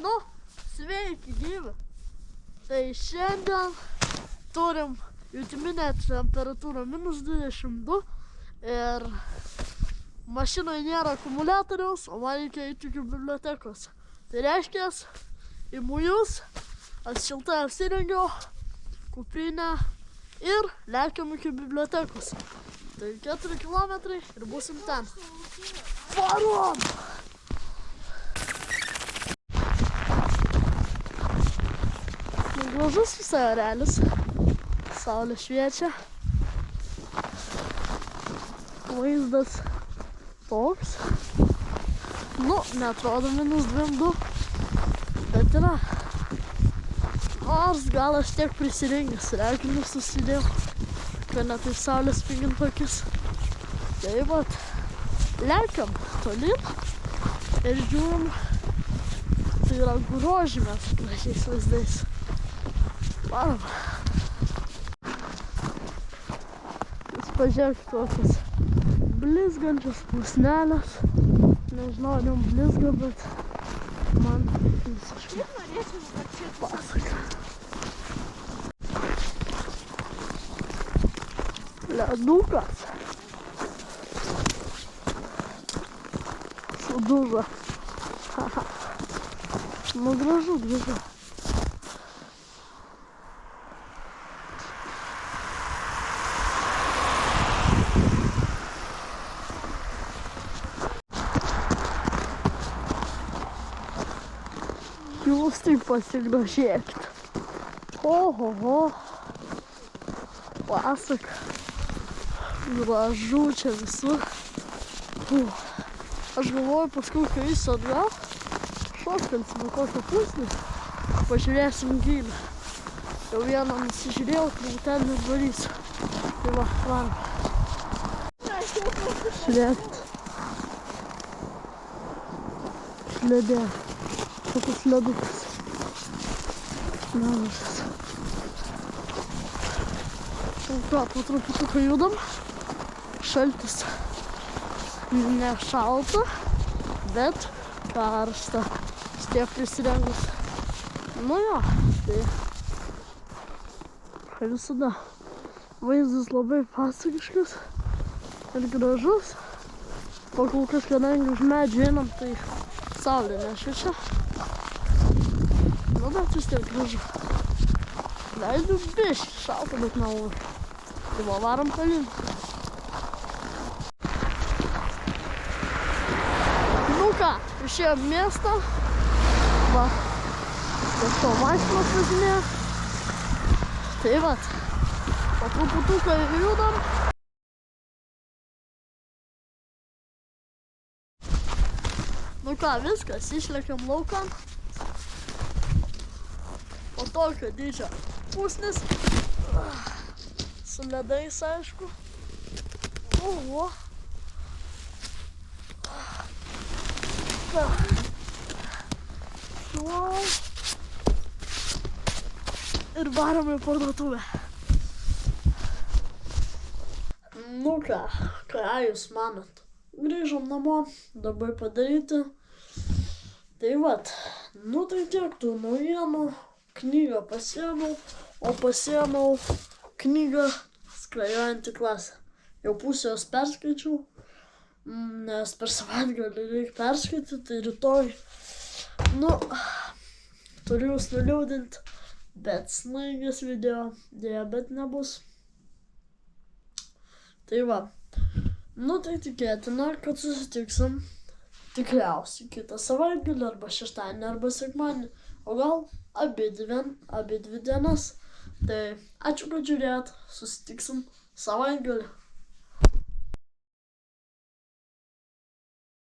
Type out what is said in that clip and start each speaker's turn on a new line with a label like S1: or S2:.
S1: Nu, sveiki gyvi. Tai šiandien turim jutiminę temperatūrą -22 ir mašinoje nėra akumuliatoriaus, o man reikia eiti iki bibliotekos. Tai reiškia, imu jūs, aš šiltai apsirengiau, kuprinę ir lekiam iki bibliotekos. Tai 4 kilometrai ir būsim ten. Varom! Gražus visai orelis. Saulė šviečia. Vaizdas toks. Nu, neatrodo -22, bet yra. Nors gal aš tiek prisirengęs, reikinius susidėjau, kad ne taip saulė spingint akis. Tai vat, lekiam tolyn ir žiūrim, tai yra grožimės gražiais vaizdais. Varom. Jūs pažiūrėkit tokias blizgančias pusnelės. Nežinau, ar jums blizga, bet man visiškai pasaka. Ledukas. Sudužo. Nu, gražu. Jūs tik pasigrožėkit. Ohoho. Pasaka. Gražu čia visur. Aš galvoju, paskui, kai eisiu atgal, šoktelsim į kokią pusnį, pažiūrėsim gylį. Jau vieną nusižiūrėjau, tai ten ir darysiu. Tai va, varom. Žiūrėkit. Ledė. Tokius ledukas. Mažas. Ką, po truputuką judam. Šaltis. Ne šalta, bet karšta. Stiek prisirengus. Nu jo, tai visada vaizdas labai pasakiškas ir gražus. Pakol kas, kadangi už medžių einam, tai saulė nešviečia. Nu, bet vis tiek gražu. Leidžiu biškį šalta, bet nelabai. Tai va, varom tolyn. Nu ką, išėjom miestą. Va, kažko mašinos važinėja. Tai vat, po truputuką judam. Nu ką, viskas, išlekiam laukan. Po tokio dydžio pusnis. Su ledais, aišku. Oho. Wow. Ir varom į parduotuvę. Nu ką jūs manot? Grįžom namo, darbai padaryti. Tai vat, nu tai tiek tų naujienų. Knygą pasiėmiau, o pasiėmiau knygą Skrajojantį klasę. Jau pusę jos perskaičiau, nes per savaitgalį reikia perskaityti, tai rytoj, nu, turiu jūs nuliūdinti, bet snaigės video dėja, bet nebus. Tai va, nu tai tikėtina, kad susitiksim tikriausiai kitą savaitgalį, arba šeštadienį, arba sekmadienį, o gal abi dvi dienas. Tai ačiū, kad žiūrėjot, susitiksim savaitgalį.